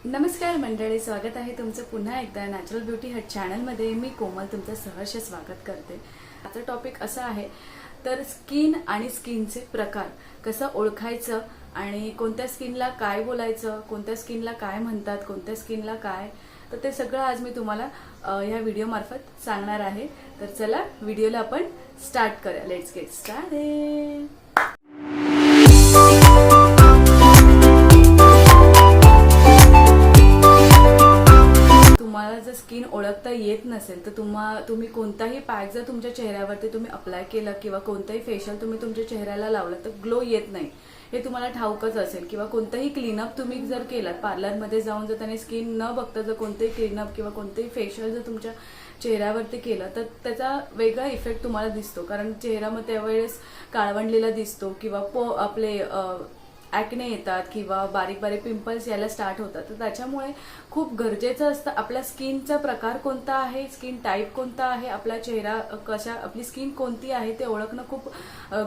नमस्कार मंडळी, स्वागत आहे तुमचं पुन्हा एकदा नॅचरल ब्युटी हट चॅनलमध्ये. मी कोमल तुमचं सहर्ष स्वागत करते. आजचा टॉपिक असा आहे तर स्किन आणि स्किनचे प्रकार कसं ओळखायचं आणि कोणत्या स्किनला काय बोलायचं, कोणत्या स्किनला काय म्हणतात, कोणत्या स्किनला काय, तर ते सगळं आज मी तुम्हाला ह्या व्हिडिओ मार्फत सांगणार आहे. तर चला व्हिडिओला आपण स्टार्ट करूया. Let's get started. तुम्हाला जर स्किन ओळखता येत नसेल तर तुम्ही कोणताही पॅक जर तुमच्या चेहऱ्यावरती तुम्ही अप्लाय केलं किंवा कोणताही फेशियल तुम्ही तुमच्या चेहऱ्याला लावलं तर ग्लो येत नाही हे तुम्हाला ठाऊकच असेल. किंवा कोणताही क्लीनअप तुम्ही जर केलात पार्लरमध्ये जाऊन, जर त्याने स्किन न बघता जर कोणतेही क्लीनअप किंवा कोणतेही फेशियल जर तुमच्या चेहऱ्यावरती केलं तर त्याचा वेगळा इफेक्ट तुम्हाला दिसतो. कारण चेहऱ्यामध्ये त्यावेळेस काळवंडलेला दिसतो किंवा आपले ॲक्ने येतात किंवा बारीक बारीक पिंपल्स यायला स्टार्ट होतात. तर त्याच्यामुळे खूप गरजेचं असतं आपल्या स्किनचा प्रकार कोणता आहे, स्किन टाईप कोणता आहे, आपला चेहरा कशा, आपली स्किन कोणती आहे ते ओळखणं खूप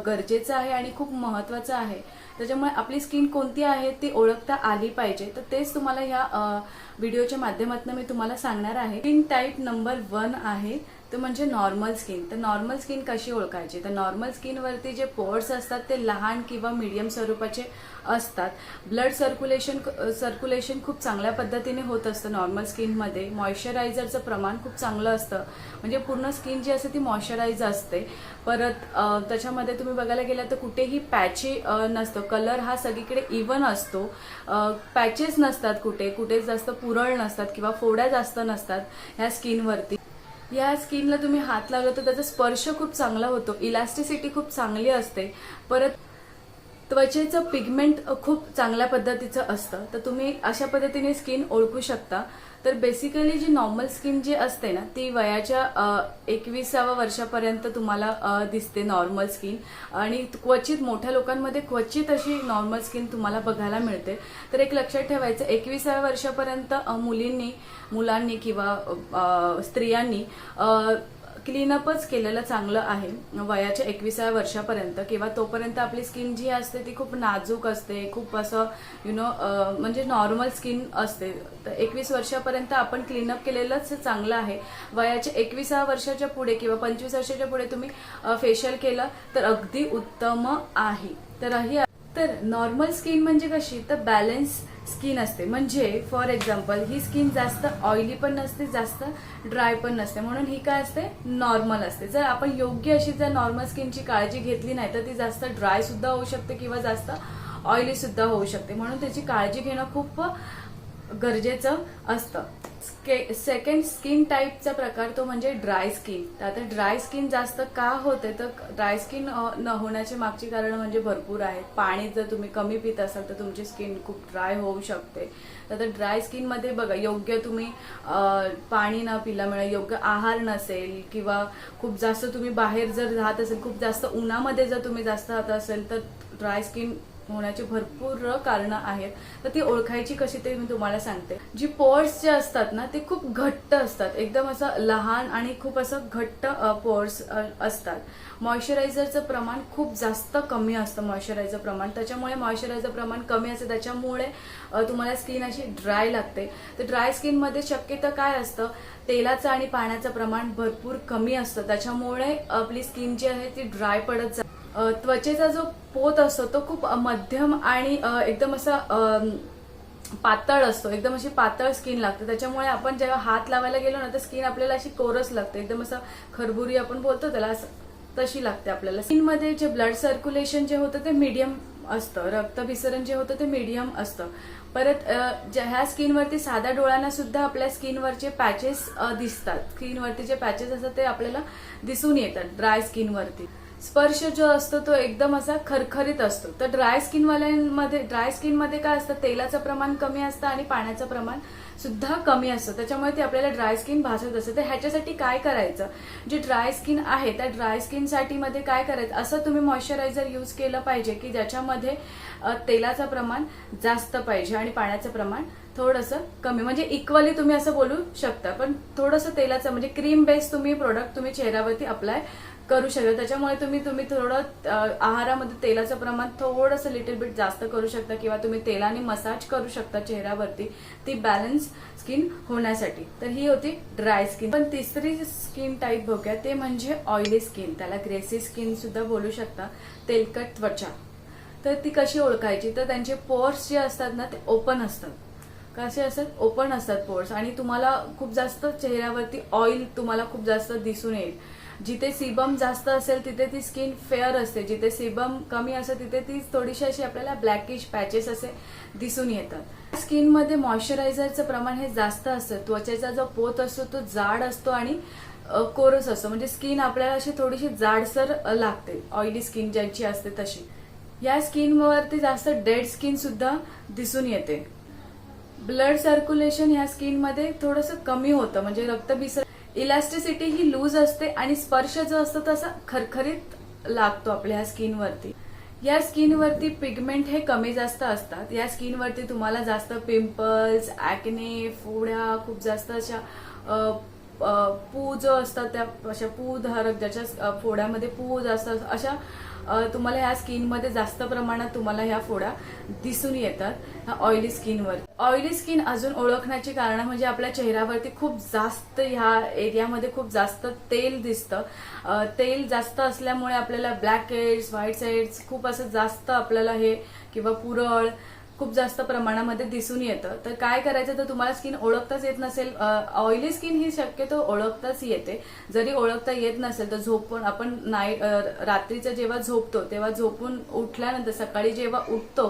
गरजेचं आहे आणि खूप महत्त्वाचं आहे. त्याच्यामुळे आपली स्किन कोणती आहे ती ओळखता आली पाहिजे. तर तेच तुम्हाला ह्या व्हिडिओच्या माध्यमातून मी तुम्हाला सांगणार आहे. स्किन टाईप नंबर 1 आहे तो म्हणजे नॉर्मल स्किन. तर नॉर्मल स्किन कशी ओळखायची, तर नॉर्मल स्किनवरती जे पोर्स असतात ते लहान किंवा मीडियम स्वरूपाचे असतात. ब्लड सर्क्युलेशन खूप चांगल्या पद्धतीने होत असतं नॉर्मल स्किनमध्ये. मॉइश्चरायझरचं प्रमाण खूप चांगलं असतं, म्हणजे पूर्ण स्किन जी असते ती मॉइश्चराइज असते. परत त्याच्यामध्ये तुम्ही बघायला गेलं तर कुठेही पॅची नसतं, कलर हा सगळीकडे इव्हन असतो, पॅचेस नसतात, कुठे जास्त पुरळ नसतात किंवा फोड्या जास्त नसतात ह्या स्किनवरती. या स्किनला तुम्ही हात लावला तर त्याचा स्पर्श खूप चांगला होतो, इलास्टिसिटी खूप चांगली असते. परत त्वचेचं पिगमेंट खूप चांगल्या पद्धतीचं असतं. तर तुम्ही अशा पद्धतीने स्किन ओळखू शकता. तर बेसिकली जी नॉर्मल स्किन जी असते ना ती वयाच्या 21व्या वर्षापर्यंत तुम्हाला दिसते नॉर्मल स्किन. आणि क्वचित मोठ्या लोकांमध्ये क्वचित अशी नॉर्मल स्किन तुम्हाला बघायला मिळते. तर एक लक्षात ठेवायचं, 21व्या वर्षापर्यंत मुलांनी किंवा स्त्रियांनी क्लीनअपच केलेलं चांगलं आहे वयाच्या 21व्या वर्षापर्यंत. किंवा तोपर्यंत आपली स्किन जी असते ती खूप नाजूक असते, खूप असं म्हणजे नॉर्मल स्किन असते. तर 21 वर्षापर्यंत आपण क्लीनअप केलेलंच चांगलं आहे. वयाच्या 21व्या वर्षाच्या पुढे किंवा 25 वर्षाच्या पुढे तुम्ही फेशियल केलं तर अगदी उत्तम आहे. तर नॉर्मल स्किन म्हणजे कशी, तर बॅलन्स स्किन असते. म्हणजे फॉर एक्झाम्पल ही स्किन जास्त ऑइली पण नसते, जास्त ड्राय पण नसते, म्हणून ही काय असते, नॉर्मल असते. जर आपण योग्य अशी जर नॉर्मल स्किनची काळजी घेतली नाही तर ती जास्त ड्राय सुद्धा होऊ शकते किंवा जास्त ऑइली सुद्धा होऊ शकते. म्हणून त्याची काळजी घेणं खूप गरजेचं असतं. सेकंड स्किन टाईपचा प्रकार तो म्हणजे ड्राय स्किन. तर आता ड्राय स्किन जास्त का होते, तर ड्राय स्किन न होण्याचे मागची कारण म्हणजे भरपूर आहेत. पाणी जर तुम्ही कमी पित असाल तर तुमची स्किन खूप ड्राय होऊ शकते. तर ड्राय स्किनमध्ये बघा, योग्य तुम्ही पाणी न पिल्यामुळे, योग्य आहार नसेल किंवा खूप जास्त तुम्ही बाहेर जर राहत असेल, खूप जास्त उन्हामध्ये जर तुम्ही जास्त राहत असेल तर ड्राय स्किन होण्याची भरपूर कारणं आहेत. तर ती ओळखायची कशी ते मी तुम्हाला सांगते. जी पोर्स जे असतात ना ते खूप घट्ट असतात, एकदम असं लहान आणि खूप असं घट्ट पोर्स असतात. मॉइश्चरायझरचं प्रमाण खूप जास्त कमी असतं, मॉइश्चरायझर प्रमाण. त्याच्यामुळे मॉइश्चरायझर प्रमाण कमी असतं, त्याच्यामुळे तुम्हाला स्किन अशी ड्राय लागते. तर ड्राय स्किनमध्ये शक्यतो काय असतं, तेलाचं आणि पाण्याचं प्रमाण भरपूर कमी असतं. त्याच्यामुळे आपली स्किन जी आहे ती ड्राय पडत जाते. त्वचेचा जो पोत असतो तो खूप मध्यम आणि एकदम असा पातळ असतो, एकदम अशी पातळ स्किन लागते. त्याच्यामुळे आपण जेव्हा हात लावायला गेलो ना तर स्किन आपल्याला अशी कोरस लागते, एकदम असं खरबुरी आपण बोलतो त्याला, तशी लागते आपल्याला. स्किनमध्ये जे ब्लड सर्क्युलेशन जे होतं ते मीडियम असतं, रक्तभिसरण जे होतं ते मीडियम असतं. परत ह्या स्किनवरती साध्या डोळ्यांना सुद्धा आपल्या स्किनवरचे पॅचेस दिसतात. स्किनवरती जे पॅचेस असतात ते आपल्याला दिसून येतात ड्राय स्किनवरती. स्पर्श जो असतो तो एकदम असा खरखरीत असतो. तर ड्राय स्किनमध्ये काय असतं, तेलाचं प्रमाण कमी असतं आणि पाण्याचं प्रमाण सुद्धा कमी असतं. त्याच्यामुळे ते आपल्याला ड्राय स्किन भासत असते. तर ह्याच्यासाठी काय करायचं, जी ड्राय स्किन आहे त्या ड्राय स्किनसाठी मध्ये काय करायचं, असं तुम्ही मॉइश्चरायझर यूज केलं पाहिजे की ज्याच्यामध्ये तेलाचं प्रमाण जास्त पाहिजे आणि पाण्याचं प्रमाण थोडंसं कमी, म्हणजे इक्वली तुम्ही असं बोलू शकता. पण थोडंसं तेलाचं म्हणजे क्रीम बेस तुम्ही प्रोडक्ट तुम्ही चेहऱ्यावरती अप्लाय करू शकता. त्याच्यामुळे तुम्ही थोडं आहारामध्ये तेलाचं प्रमाण थोडंसं लिटिल बिट जास्त करू शकता किंवा तुम्ही तेलाने मसाज करू शकता चेहऱ्यावरती ती बॅलन्स स्किन होण्यासाठी. तर ही होती ड्राय स्किन. पण तिसरी स्किन टाईप बघूया ते म्हणजे ऑइली स्किन. त्याला ग्रेसी स्किन सुद्धा बोलू शकता, तेलकट त्वचा. तर ती कशी ओळखायची, तर त्यांचे पोर्स जे असतात ना ते ओपन असतात. कसे असतात, ओपन असतात पोर्स, आणि तुम्हाला खूप जास्त चेहऱ्यावरती ऑइल तुम्हाला खूप जास्त दिसून येईल. जिथे सीबम जास्त असेल तिथे ती स्किन फेअर असते, जिथे सीबम कमी असेल तिथे ती थोडीशी अशी आपल्याला ब्लॅकिश पॅचेस असे दिसून येतात. स्किनमध्ये मॉइश्चरायझरचं प्रमाण हे जास्त असतं. त्वचेचा जो पोत असतो तो जाड असतो आणि कोरस असतो, म्हणजे स्किन आपल्याला अशी थोडीशी जाडसर लागते, ऑइली स्किन ज्यांची असते तशी. या स्किनवरती जास्त डेड स्किन सुद्धा दिसून येते. ब्लड सर्क्युलेशन ह्या स्किनमध्ये थोडंसं कमी होतं, म्हणजे रक्तभिसरण. इलास्टिसिटी ही लूज असते आणि स्पर्श जो असतो तसा खरखरीत लागतो आपल्या ह्या स्किनवरती. या स्किनवरती पिगमेंट हे कमी जास्त असतात. या स्किनवरती तुम्हाला जास्त पिंपल्स, ऍक्ने, फोड्या, खूप जास्त अशा पू जो असतात त्या अशा पू धारक, ज्याच्या फोड्यामध्ये पू जास्त अशा तुम्हाला ह्या स्किनमध्ये जास्त प्रमाणात तुम्हाला ह्या फोड्या दिसून येतात ह्या ऑइली स्किनवर. ऑइली स्किन अजून ओळखण्याची कारण म्हणजे आपल्या चेहऱ्यावरती खूप जास्त ह्या एरियामध्ये खूप जास्त तेल दिसतं. तेल जास्त असल्यामुळे आपल्याला ब्लॅक हेड्स, व्हाईट हेड्स खूप असं जास्त आपल्याला हे किंवा पुरळ खूप जास्त प्रमाणामध्ये दिसून येतं. तर काय करायचं, तर तुम्हाला स्किन ओळखताच येत नसेल, ऑइली स्किन ही शक्यतो ओळखताच येते. जरी ओळखता येत नसेल तर झोपून आपण रात्रीचं जेव्हा झोपतो तेव्हा झोपून उठल्यानंतर सकाळी जेव्हा उठतो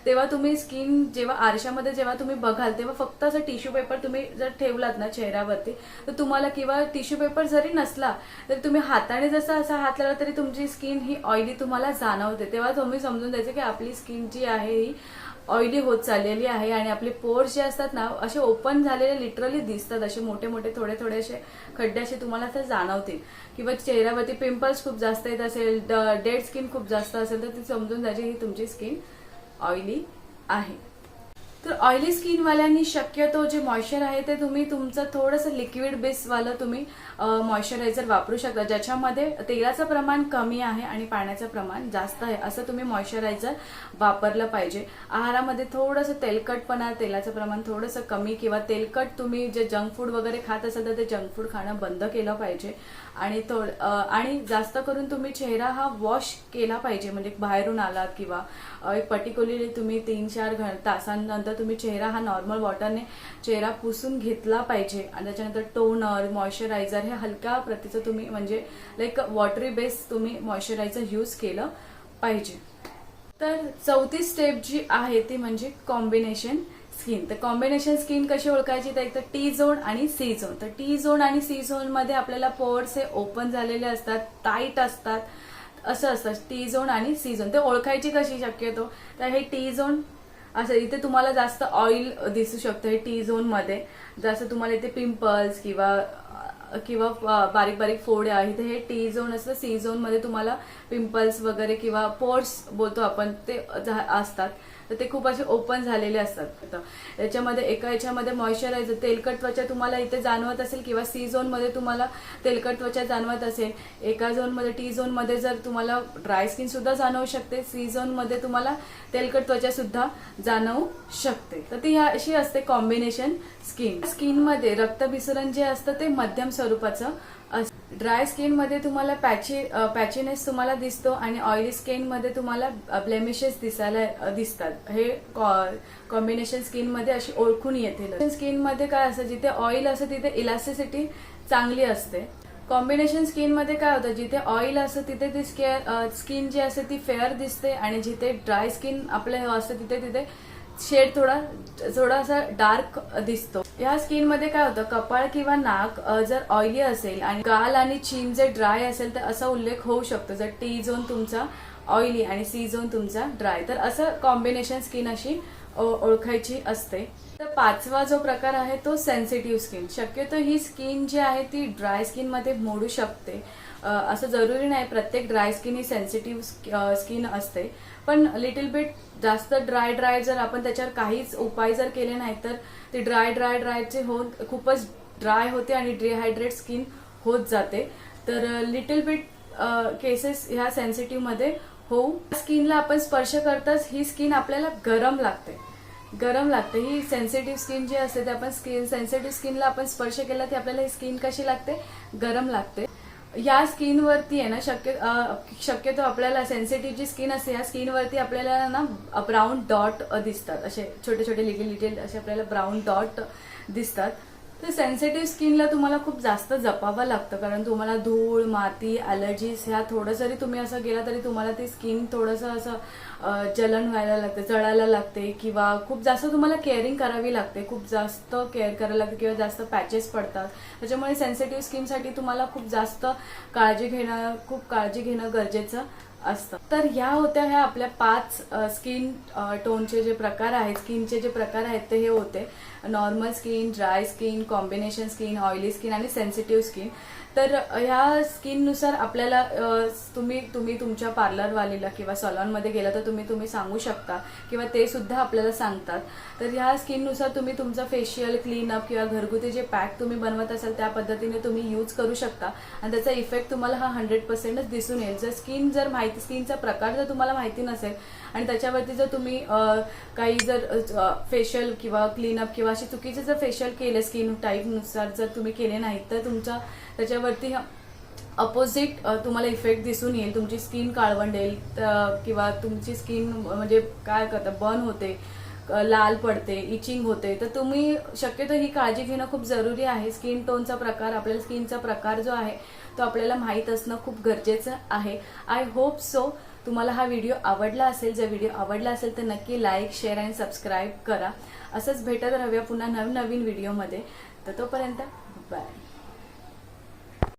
तेव्हा तुम्ही स्किन जेव्हा आरशामध्ये जेव्हा तुम्ही बघाल तेव्हा फक्त असं टिश्यू पेपर तुम्ही जर ठेवलात ना चेहऱ्यावरती तर तुम्हाला, किंवा टिश्यू पेपर जरी नसला तरी तुम्ही हाताने जसा असा हात लावला तरी तुमची स्किन ही ऑइली तुम्हाला जाणवते. तेव्हा तुम्ही समजून द्यायचं की आपली स्किन जी आहे ही ऑइली होत चाललेली आहे आणि आपले पोर्स जे असतात ना असे ओपन झालेले लिटरली दिसतात, असे मोठे मोठे थोडे थोडे असे खड्डे असे तुम्हाला ते जाणवतील. किंवा चेहऱ्यावरती पिंपल्स खूप जास्त येत असेल, डेड स्किन खूप जास्त असेल तर ती समजून जायची ही तुमची स्किन ऑइली आहे. तर ऑइली स्किनवाल्यांनी शक्यतो जे मॉइश्चर आहे ते तुम्ही तुमचं थोडंसं लिक्विड बेसवालं तुम्ही मॉइश्चरायझर वापरू शकता, ज्याच्यामध्ये तेलाचं प्रमाण कमी आहे आणि पाण्याचं प्रमाण जास्त आहे असं तुम्ही मॉइश्चरायझर वापरलं पाहिजे. आहारामध्ये थोडंसं तेलकटपणा, तेलाचं प्रमाण थोडंसं कमी, किंवा तेलकट तुम्ही जे जंक फूड वगैरे खात असाल तर ते जंक फूड खाणं बंद केलं पाहिजे. आणि जास्त करून तुम्ही चेहरा हा वॉश केला पाहिजे, म्हणजे बाहेरून आलात किंवा एक पर्टिक्युलरली तुम्ही 3-4 तासांनंतर तुम्ही चेहरा हा नॉर्मल वॉटरने चेहरा पुसून घेतला पाहिजे. आणि त्याच्यानंतर टोनर, मॉइश्चरायझर हे हलक्या प्रतीचं तुम्ही म्हणजे लाईक वॉटरी बेस तुम्ही मॉइश्चरायझर यूज केलं पाहिजे. तर चौथी स्टेप जी आहे ती म्हणजे कॉम्बिनेशन स्किन. तर कॉम्बिनेशन स्किन कशी ओळखायची, तर एक तर टी झोन आणि सी झोन. तर टी झोन आणि सी झोन मध्ये आपल्याला पोर्स हे ओपन झालेले असतात, टाईट असतात, असं असतं टी झोन आणि सी झोन. ते ओळखायची कशी शक्यतो, तर हे टी झोन असं इथे तुम्हाला जास्त ऑइल दिसू शकतं. हे टी झोन मध्ये जसं तुम्हाला इथे पिंपल्स किंवा बारीक बारीक फोड्या, इथे हे टी झोन असतं. सी झोन मध्ये तुम्हाला पिंपल्स वगैरे किंवा पोर्स बोलतो आपण ते असतात, तर ते खूप असे ओपन झालेले असतात. याच्यामध्ये एका याच्यामध्ये मॉइश्चरायझर, तेलकट त्वचा तुम्हाला इथे जाणवत असेल किंवा सी झोन मध्ये तुम्हाला तेलकट त्वचा जाणवत असेल. एका झोन मध्ये, टी झोन मध्ये जर तुम्हाला ड्राय स्किन सुद्धा जाणवू शकते, सी झोन मध्ये तुम्हाला तेलकट त्वचा सुद्धा जाणवू शकते. तर ती अशी असते कॉम्बिनेशन स्किन. स्किन मध्ये रक्तभिसरण जे असतं ते मध्यम स्वरूपाचं असतं. ड्राय स्किन मध्ये तुम्हाला पॅचीनेस तुम्हाला दिसतो आणि ऑइली स्किन मध्ये तुम्हाला ब्लेमिशेस दिसतात. हे कॉम्बिनेशन स्किन मध्ये अशी ओळखून येते. स्किन मध्ये काय असतं, जिथे ऑइल असतं तिथे इलास्टिसिटी चांगली असते. कॉम्बिनेशन स्किन मध्ये काय होतं, जिथे ऑइल असतं तिथे ती स्किन जी असते ती फेअर दिसते आणि जिथे ड्राय स्किन आपलं असतं तिथे शेड थोडासा डार्क दिसतो. या स्किन मध्ये काय होतं, कपाळ किंवा नाक जर ऑइली असेल आणि गाल आणि चीन जर ड्राय असेल तर असा उल्लेख होऊ शकतो, जर टी झोन तुमचा ऑइली आणि सी झोन तुमचा ड्राय. तर असं कॉम्बिनेशन स्किन अशी ओळखायची असते. तर पाचवा जो प्रकार आहे तो सेन्सिटिव्ह स्किन. शक्यतो ही स्किन जी आहे ती ड्राय स्किन मध्ये मोडू शकते. असं जरुरी नाही प्रत्येक ड्राय स्किन ही सेन्सिटिव्ह स्किन असते, पण लिटिल बिट जास्त ड्राय जर आपण त्याच्यावर काहीच उपाय जर केले नाही तर ती ड्रायचे खूपच ड्राय होते आणि डिहायड्रेट स्किन होत जाते. तर लिटिल बिट केसेस ह्या सेन्सिटिव्ह मध्ये होऊ. स्किनला आपण स्पर्श करताच ही स्किन आपल्याला गरम लागते. ही सेन्सिटिव्ह स्किन जी असते ते आपण सेन्सिटिव्ह स्किनला आपण स्पर्श केला ती आपल्याला ही स्किन कशी लागते, गरम लागते. या स्किनवरती आहे ना शक्यतो आपल्याला सेन्सिटिव्ह जी स्किन असते या स्किनवरती आपल्याला ना ब्राऊन डॉट दिसतात, असे छोटे छोटे लिटिल असे आपल्याला ब्राऊन डॉट दिसतात. तर सेन्सिटिव्ह स्किनला तुम्हाला खूप जास्त जपावं लागतं, कारण तुम्हाला धूळ, माती, ॲलर्जीज ह्या थोडं जरी तुम्ही असं गेला तरी तुम्हाला ती स्किन थोडंसं असं जलन व्हायला लागते, जळायला लागते, किंवा खूप जास्त तुम्हाला केअरिंग करावी लागते, खूप जास्त केअर करायला लागते, किंवा जास्त पॅचेस पडतात. त्याच्यामुळे सेन्सिटिव्ह स्किनसाठी तुम्हाला खूप जास्त काळजी घेणं गरजेचं असतं. तर ह्या होत्या ह्या आपल्या 5 स्किन टोनचे जे प्रकार आहेत, स्किनचे जे प्रकार आहेत ते हे होते: normal skin, dry skin, combination skin, oily skin आणि सेन्सिटिव्ह स्किन. तर ह्या स्किननुसार आपल्याला तुम्ही तुमच्या पार्लरवालीला किंवा सलॉनमध्ये गेला तर तुम्ही सांगू शकता, किंवा ते सुद्धा आपल्याला सांगतात. तर ह्या स्किननुसार तुम्ही तुमचं फेशियल क्लीनअप किंवा घरगुती जे पॅक तुम्ही बनवत असाल त्या पद्धतीने तुम्ही यूज करू शकता, आणि त्याचा इफेक्ट तुम्हाला हा 100%च दिसून येईल. स्किनचा प्रकार जर तुम्हाला माहिती नसेल आणि त्याच्यावरती जर तुम्ही काही जर फेशियल किंवा क्लीनअप किंवा असे चुकीचे जर फेशियल केले स्किन टाईपनुसार जर तुम्ही केले नाहीत, तर त्याच्यावरती अपोजिट तुम्हाला इफेक्ट दिसून येईल. तुमची स्किन काळवंडेल, किंवा तुमची स्किन म्हणजे काय करतं, बर्न होते, लाल पडते, इचिंग होते. तर तुम्ही शक्यतो ही काळजी घेणं खूप जरुरी आहे. स्किन टोनचा प्रकार, आपल्याला स्किनचा प्रकार जो आहे तो आपल्याला माहीत असणं खूप गरजेचं आहे. आय होप सो तुम्हाला हा व्हिडिओ आवडला असेल. जर व्हिडिओ आवडला असेल तर नक्की लाईक, शेअर आणि सबस्क्राईब करा. असंच भेटत राहूया पुन्हा नवीन व्हिडिओमध्ये. तर तोपर्यंत बाय.